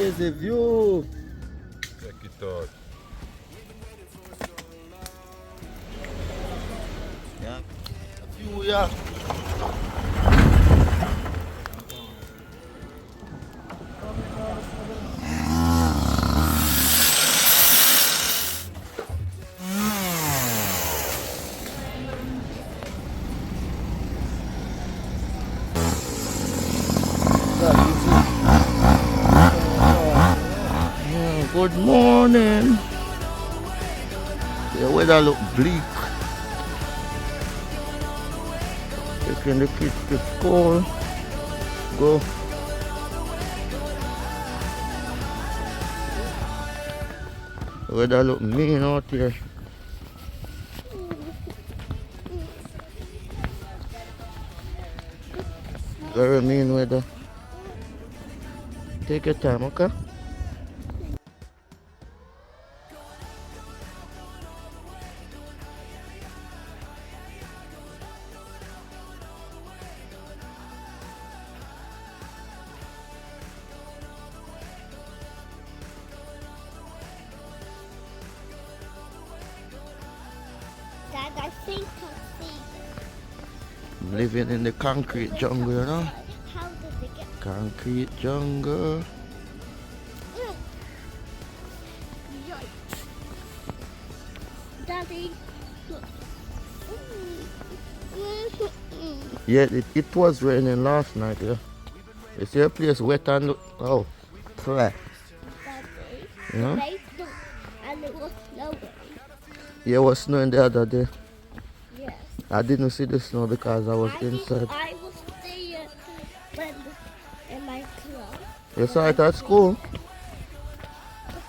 crazy view. Check it out. Yeah. A view, yeah. Good morning. The weather look bleak. Taking the kids to school. Go. The weather look mean out here. Very mean weather. Take your time, okay? Dad, I think I see. I'm living in the concrete jungle, you know? How did they get? Concrete jungle. Yikes. Daddy, look. Yeah, it was raining last night, yeah. You see a place wet and look, oh, flat. Daddy, Yeah? they look, and it was snowing. Yeah, it was snowing the other day. Yes. I didn't see the snow because I was inside. I was there when in my class. You saw it at school?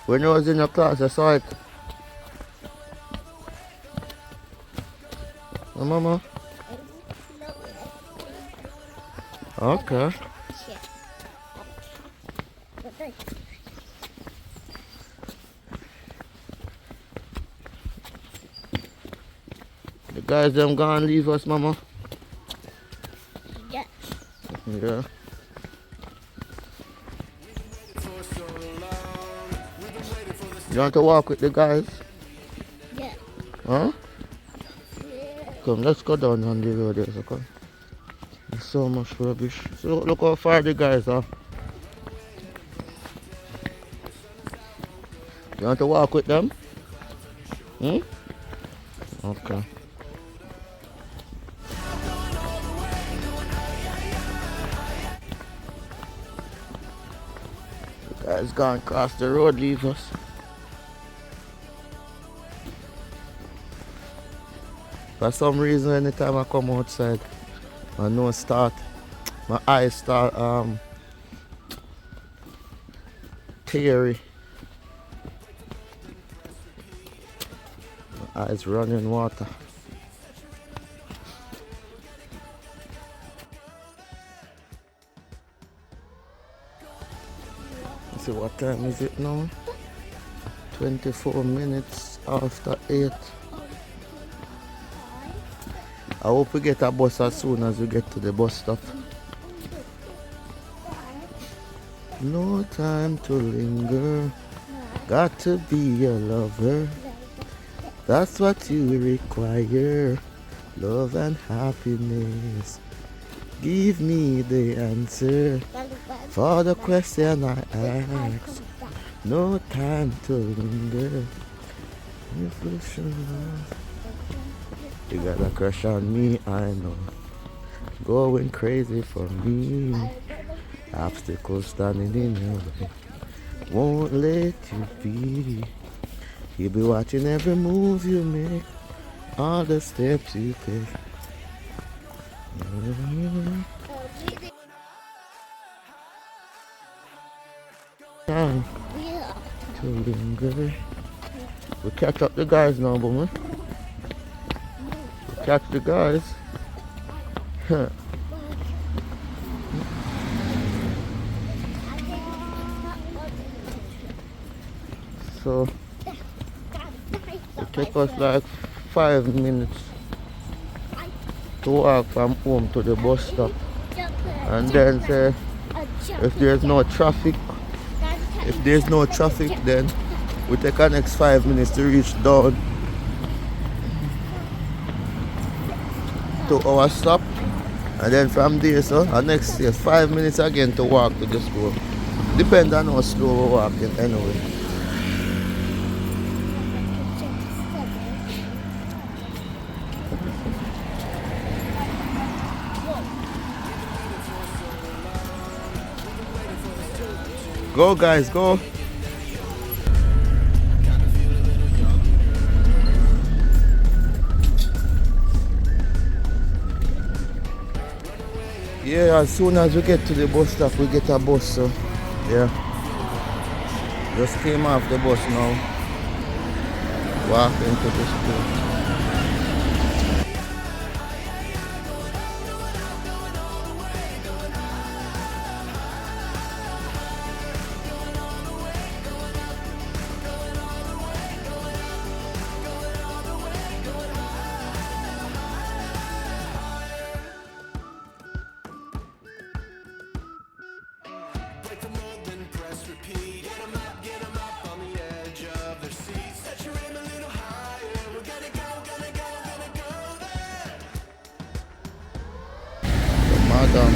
When you was in your class, I saw it. Oh, Mama? It was snowing. Okay. Shit. But then, The guys them gonna leave us, Mama. yeah. Yeah. You want to walk with the guys? Yeah. Huh? Yeah. Come, let's go down on the road there, so come. There's so much rubbish. So look how far the guys are. You want to walk with them? Hmm? Okay. The guys gone across the road, leave us. For some reason, anytime I come outside, my nose start, my eyes start teary. My eyes running water. Let's see what time is it now? 24 minutes after 8. I hope we get a bus as soon as we get to the bus stop. No time to linger. Got to be a lover. That's what you require. Love and happiness. Give me the answer for the question I ask. No time to linger. You got a crush on me, I know. Going crazy for me. Obstacles standing in your way. Won't let you be. He'll be watching every move you make. All the steps you take. Time to linger. We catch up the guys now, woman. Catch the guys. So it takes us like 5 minutes to walk from home to the bus stop. And then say if there's no traffic If there's no traffic, then we take our next 5 minutes to reach down to our stop. And then from there, so our next is 5 minutes again to walk to the school. Depends on how slow we're walking anyway. Go guys, go. Yeah, as soon as we get to the bus stop, we get a bus, so yeah. Just came off the bus now. Walking to the school. Madam.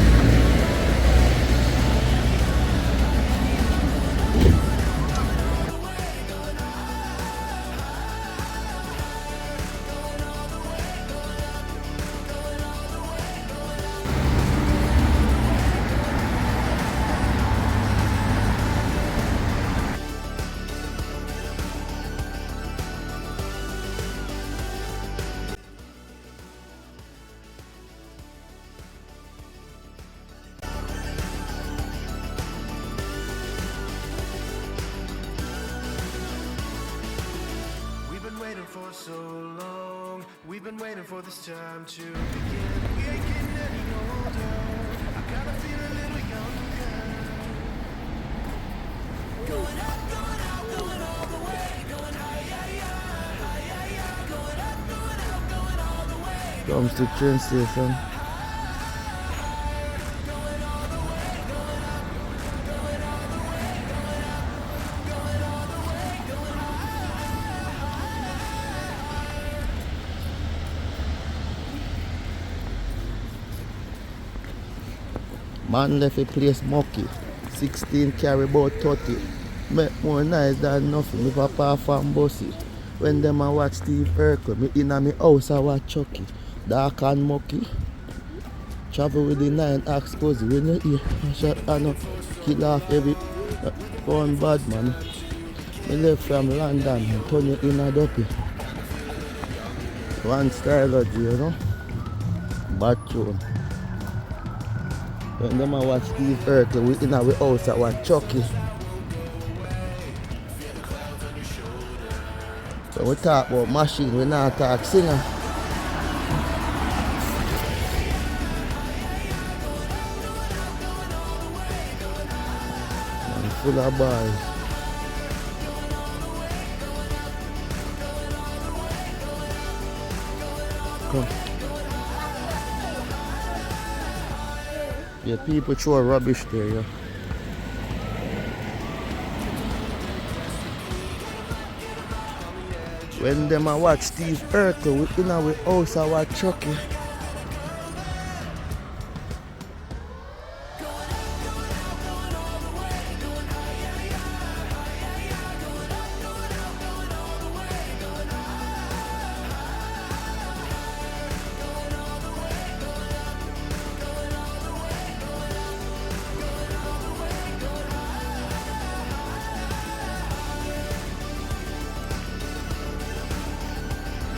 For so long, we've been waiting for this time to begin. We ain't getting any older. I kinda feel a little younger. Going up, going out, going all the way. Going high, going up, going out, going all the way. Comes to train station. Man left a place mucky. 16 carry about 30. Make more nice than nothing. Me papa from Bossy. When them a watch Steve Urkel, me inna me house I watch Chucky. Dark and mucky. Travel with the 9 axe cozy. When you hear a shot and kill off every one bad man. Me left from London and turn you in a dopey. One stylogy, you know. Bad tune. When them a watch Steve Urkel, we in our house at watch Chucky. So we talk about machine, we not talk singer. Man, full of boys. Come. Yeah, people throw rubbish there, yeah. When them a watch Steve Urkel, we in our house I watch Chucky.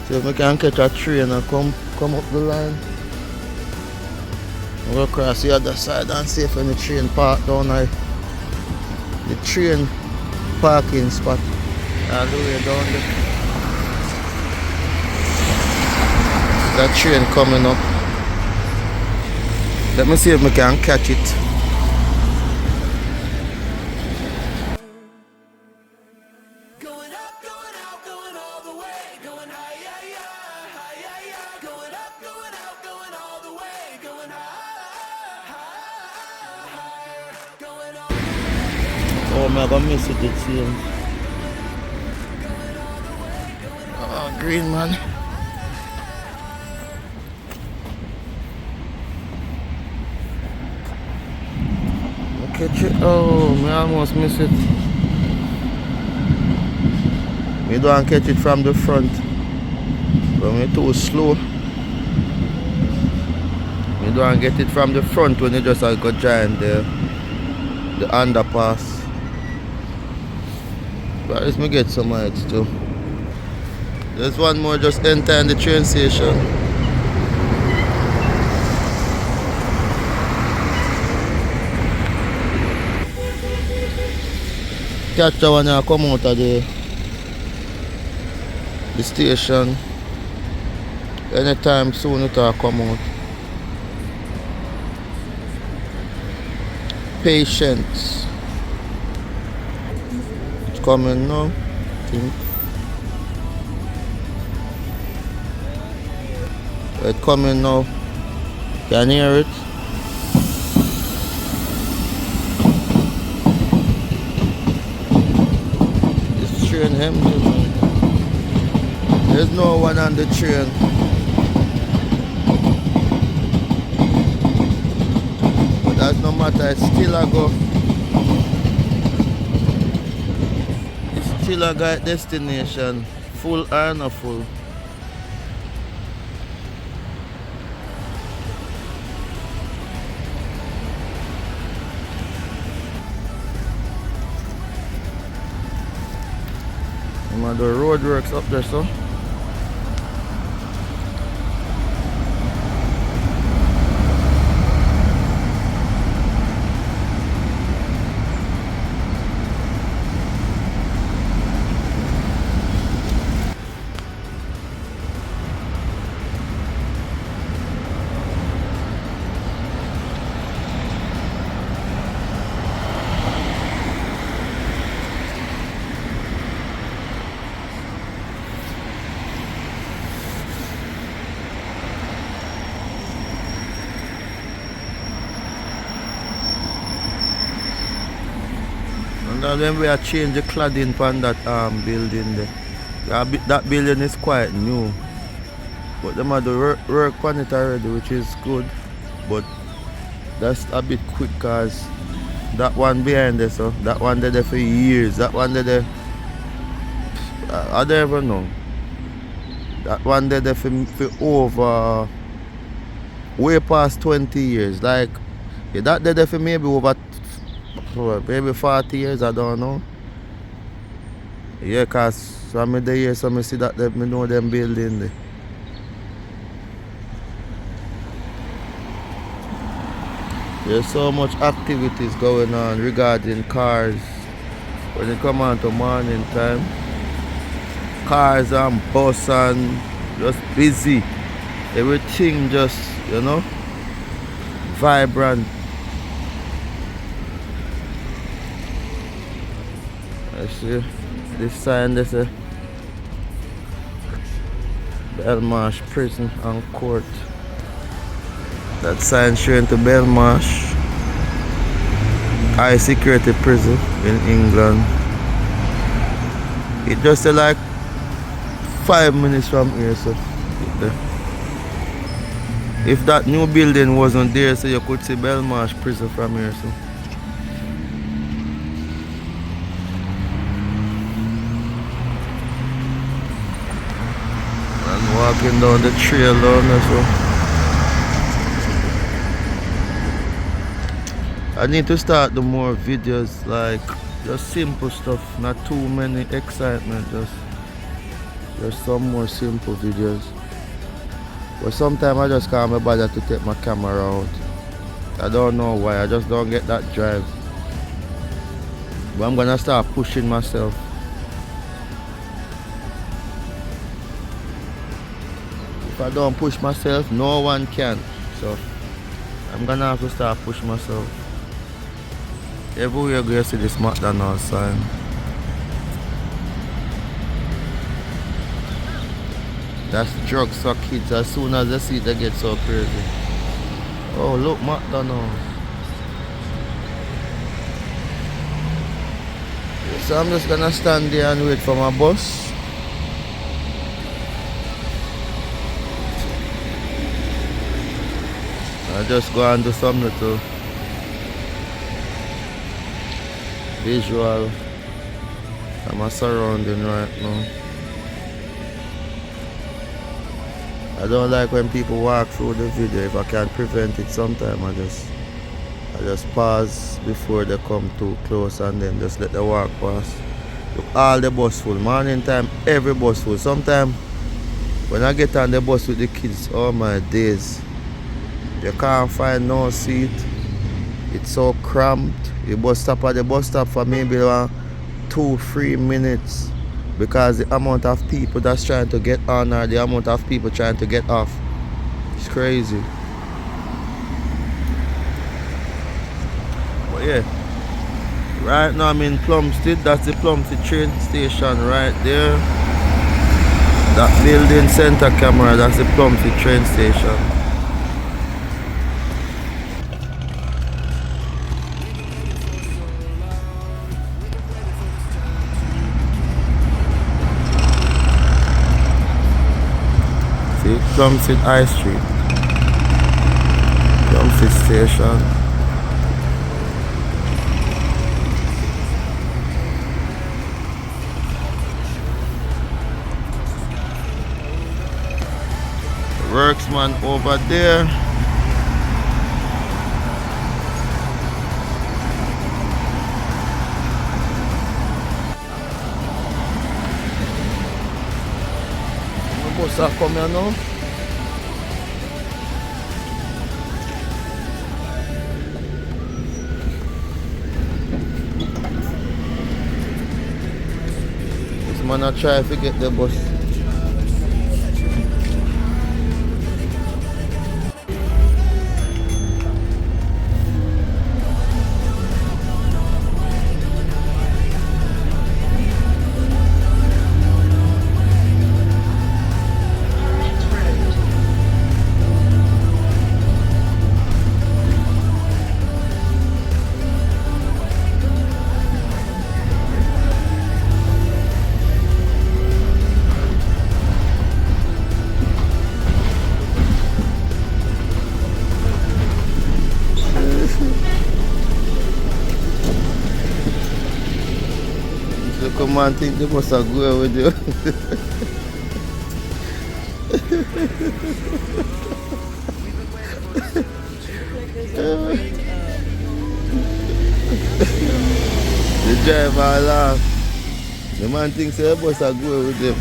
So if we can catch a train and come up the line, we'll go across the other side and see if any train park down there. The train parking spot all the way down there. That train coming up. Let me see if we can catch it. I'm gonna miss it, it seems. Oh, green man. Catch it. Oh, I almost miss it. Me don't catch it from the front. But me too slow. You don't get it from the front when you just go giant the underpass. But at least me get some heights too. There's one more just enter in the train station. Catch the one and come out of the station. Anytime soon it will come out. Patience. It's coming now, I think. It's coming now. Can you hear it? This train empty. There's no one on the train. But that's no matter, it's still a go. It's still a go destination. Full or not full. The road works up there, so. And then we are change the cladding from that building there. That building is quite new. But them have the work on it already, which is good. But that's a bit quick because that one behind there, so that one there for years. That one there, I don't even know. That one there for over, way past 20 years. Like, yeah, that there for maybe over, maybe 40 years, I don't know. Yeah, because from the year, so I see that I know them building there. There's so much activities going on regarding cars when it come on to morning time. Cars and bus and just busy. Everything just, you know, vibrant. I see this sign, there's a Belmarsh Prison and Court. That sign showing to Belmarsh High Security Prison in England. It just like 5 minutes from here, so if that new building wasn't there, so you could see Belmarsh Prison from here, so. And walking down the trail down there, so. I need to start the more videos, like just simple stuff, not too many excitement, just some more simple videos. But sometimes I just can't be bothered to take my camera out. I don't know why, I just don't get that drive. But I'm gonna start pushing myself. If I don't push myself, no one can. So I'm gonna have to start pushing myself. Everywhere you go, you see this McDonald's sign. That's drugs for kids. As soon as they see it, they get so crazy. Oh, look, McDonald's. So I'm just gonna stand there and wait for my bus. I just go and do some little visual. I'm surrounding right now. I don't like when people walk through the video. If I can prevent it sometime, I just pause before they come too close and then just let the walk pass. Look, all the bus full. Morning time, every bus full. Sometimes when I get on the bus with the kids, oh my days, you can't find no seat. It's so cramped. You bus stop at the bus stop for maybe 2-3 minutes because the amount of people that's trying to get on or the amount of people trying to get off. It's crazy. But yeah, right now I'm in Plumstead. That's the Plumstead train station right there. That building center camera, that's the Plumstead train station. See, Plumstead High Street. Plumstead station. Worksman over there. The bus are coming here now. This man a try to get the bus. Look, man, think they must have go with you. The driver laugh. The man thinks the bus are go with them.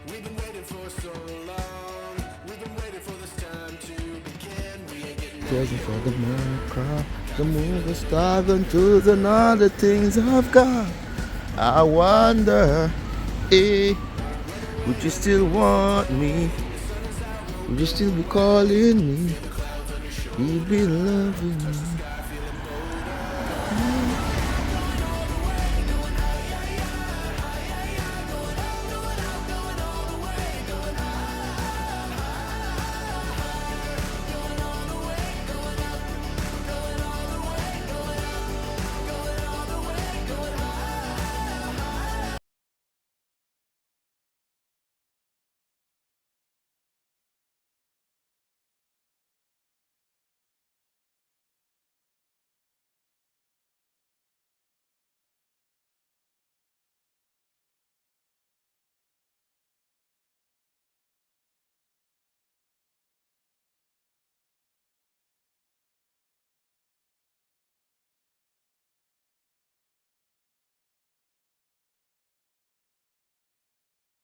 We've been waiting for so long. We've been waiting for this time to begin. We ain't getting Present for the morning crowd, the moon is starving to the other things I've got. I wonder, would you still want me? Would you still be calling me? You've been loving me.